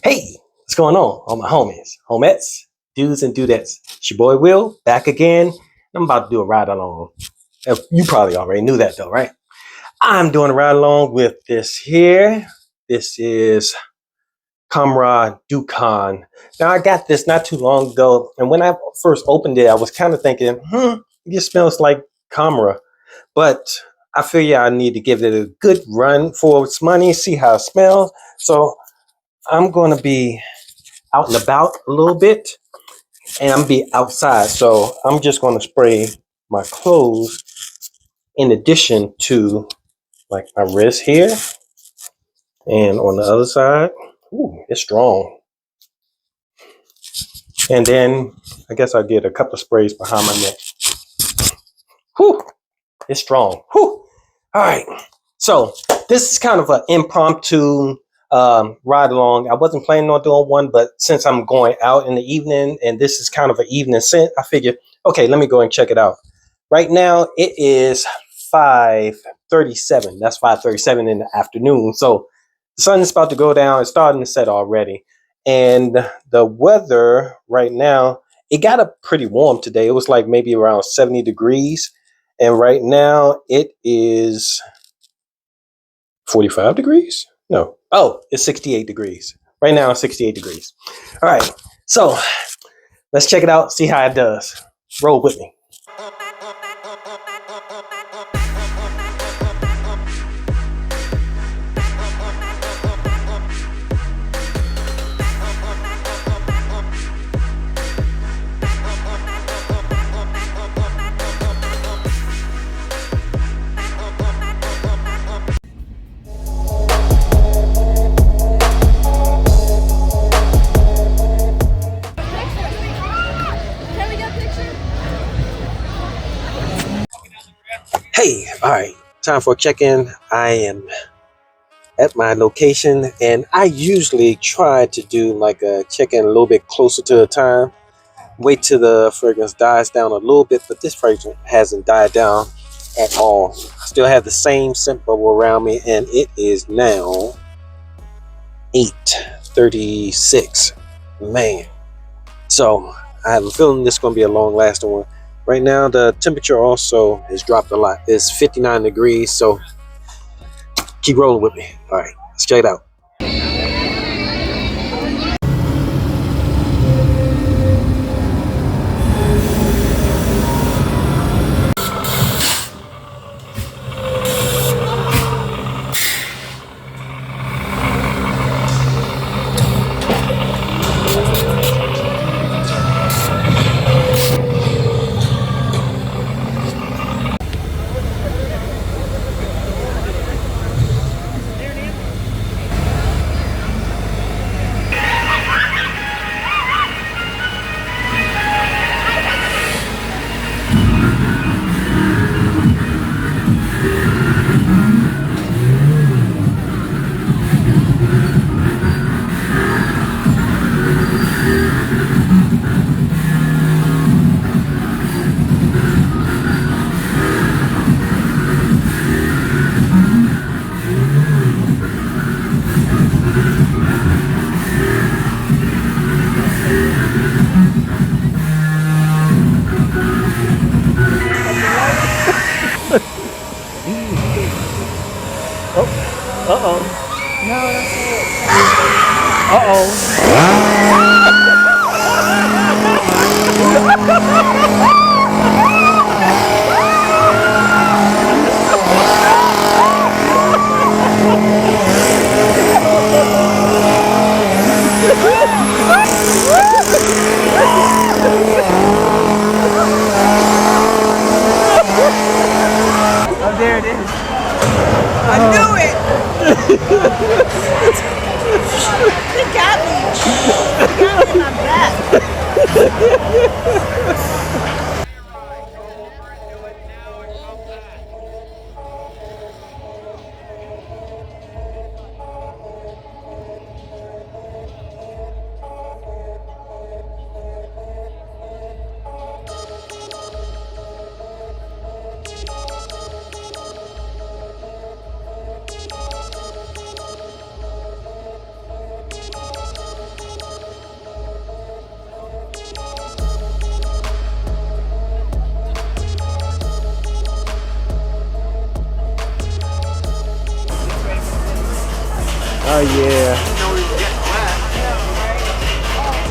Hey, what's going on? All my homies, homettes, dudes and dudettes. It's your boy Will, back again. I'm about to do a ride along. You probably already knew that though, right? I'm doing a ride along with this here. This is Khamrah Dukhan. Now I got this not too long ago, and when I first opened it, I was kind of thinking, it just smells like Khamrah. But I figure I need to give it a good run for its money, see how it smells. So I'm going to be out and about a little bit, and I'm be outside. So I'm just going to spray my clothes in addition to like my wrist here and on the other side. Ooh, it's strong. And then I guess I'll get a couple of sprays behind my neck. Whew, it's strong. Whew. All right. So this is kind of an impromptu ride along. I wasn't planning on doing one, but since I'm going out in the evening and this is kind of an evening scent, I figured, okay, let me go and check it out. Right now it is 5:37. That's 5:37 in the afternoon. So the sun is about to go down. It's starting to set already. And the weather right now, it got up pretty warm today. It was like maybe around 70 degrees. And right now it is 45 degrees? No. Oh, it's 68 degrees. Right now it's 68 degrees. All right. So let's check it out, see how it does. Roll with me. Hey, all right, time for a check-in. I am at my location, and I usually try to do like a check-in a little bit closer to the time. Wait till the fragrance dies down a little bit, but this fragrance hasn't died down at all. I still have the same scent bubble around me, and it is now 8:36. Man, so I have a feeling this is going to be a long-lasting one. Right now, the temperature also has dropped a lot. It's 59 degrees, so keep rolling with me. All right, let's check it out. Oh, uh-oh. No, that's it. Uh-oh. Oh, there it is. I knew it! He got me. He got me in my back.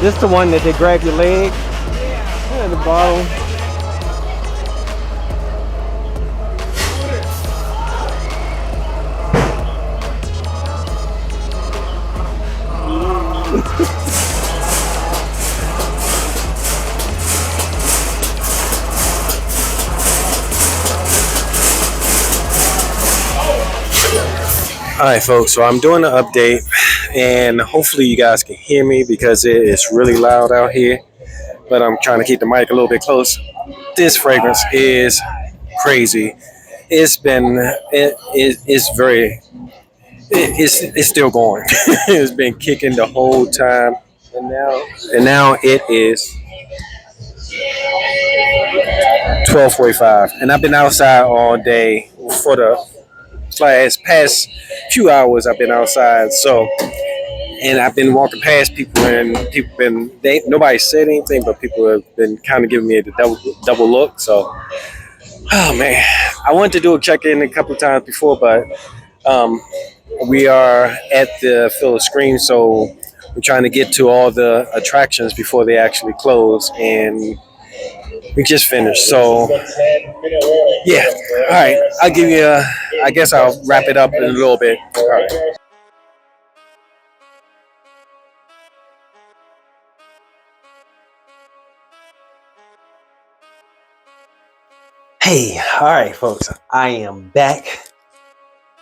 This the one that they grab your leg at the bottom. All right, folks. So I'm doing an update, and hopefully you guys can hear me because it is really loud out here. But I'm trying to keep the mic a little bit close. This fragrance is crazy. It's been it's very it's still going. It's been kicking the whole time, and now it is 12:45, and I've been outside all day for the past few hours. I've been outside, so and I've been walking past people, and people been nobody said anything, but people have been kind of giving me the double look. So, oh man, I wanted to do a check in a couple of times before, but um, we are at the Field of Scream, so we're trying to get to all the attractions before they actually close, and we just finished. So, yeah, all right, I'll give you I guess I'll wrap it up in a little bit. All right. Hey, all right, folks. I am back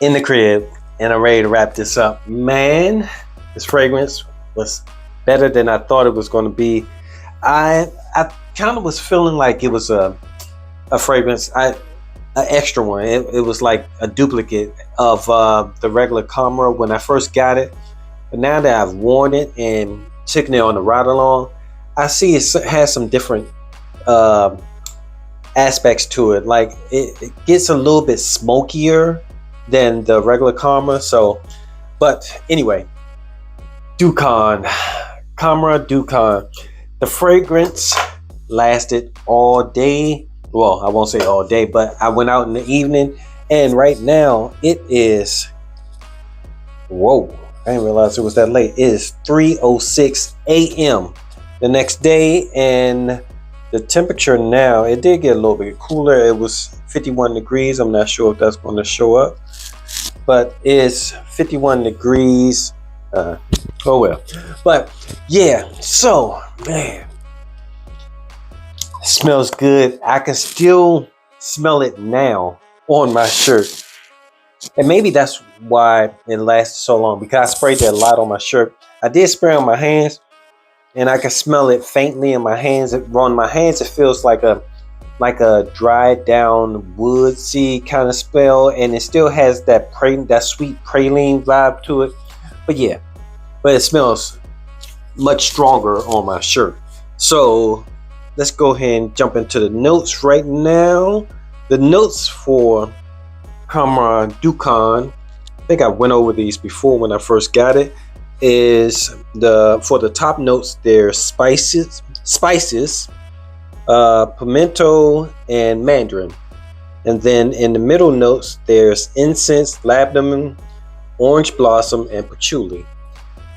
in the crib and I'm ready to wrap this up. Man, this fragrance was better than I thought it was going to be. I kind of was feeling like it was a fragrance, an extra one. It was like a duplicate of the regular Khamrah when I first got it. But now that I've worn it and taken it on the ride along, I see it has some different aspects to it. Like it gets a little bit smokier than the regular Khamrah. So, but anyway, Khamrah Dukhan. The fragrance lasted all day. Well, I won't say all day, but I went out in the evening, and right now it is. Whoa! I didn't realize it was that late. It is 3:06 a.m. the next day, and the temperature now, it did get a little bit cooler. It was 51 degrees. I'm not sure if that's going to show up, but it's 51 degrees. Oh well. But yeah, so man, it smells good. I can still smell it now on my shirt. And maybe that's why it lasted so long, because I sprayed that a lot on my shirt. I did spray on my hands, and I can smell it faintly in my hands. On my hands, it feels like a dried down woodsy kind of smell, and it still has that sweet praline vibe to it. But yeah, but it smells much stronger on my shirt. So let's go ahead and jump into the notes right now. The notes for Khamrah Dukhan, I think I went over these before when I first got it, is for the top notes, there's spices, pimento, and mandarin. And then in the middle notes, there's incense, lavender, orange blossom, and patchouli.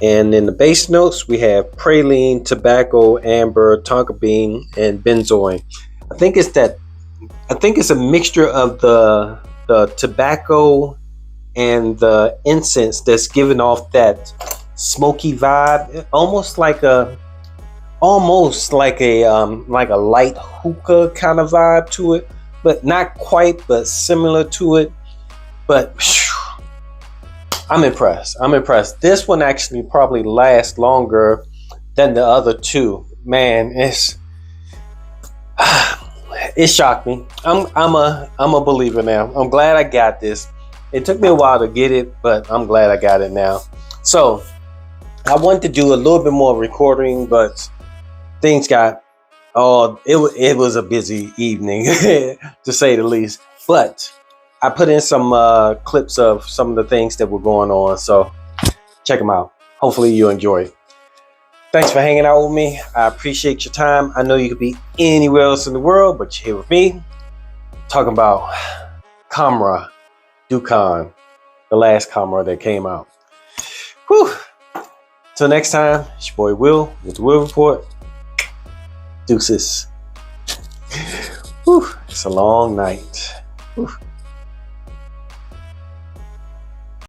And in the base notes, we have praline, tobacco, amber, tonka bean, and benzoin. I think it's a mixture of the tobacco and the incense that's giving off that smoky vibe, almost like a light hookah kind of vibe to it, but not quite, but similar to it. But I'm impressed. This one actually probably lasts longer than the other two. Man, it shocked me. I'm a believer now. I'm glad I got this. It took me a while to get it, but I'm glad I got it now. So I wanted to do a little bit more recording, but things got it was a busy evening to say the least. But I put in some clips of some of the things that were going on, so check them out. Hopefully you enjoy it. Thanks for hanging out with me. I appreciate your time. I know you could be anywhere else in the world, but you're here with me talking about Khamrah Dukhan, the last Khamrah that came out. Whew. Till next time, it's your boy Will with the Will Report. Deuces. Whew, it's a long night. Whew.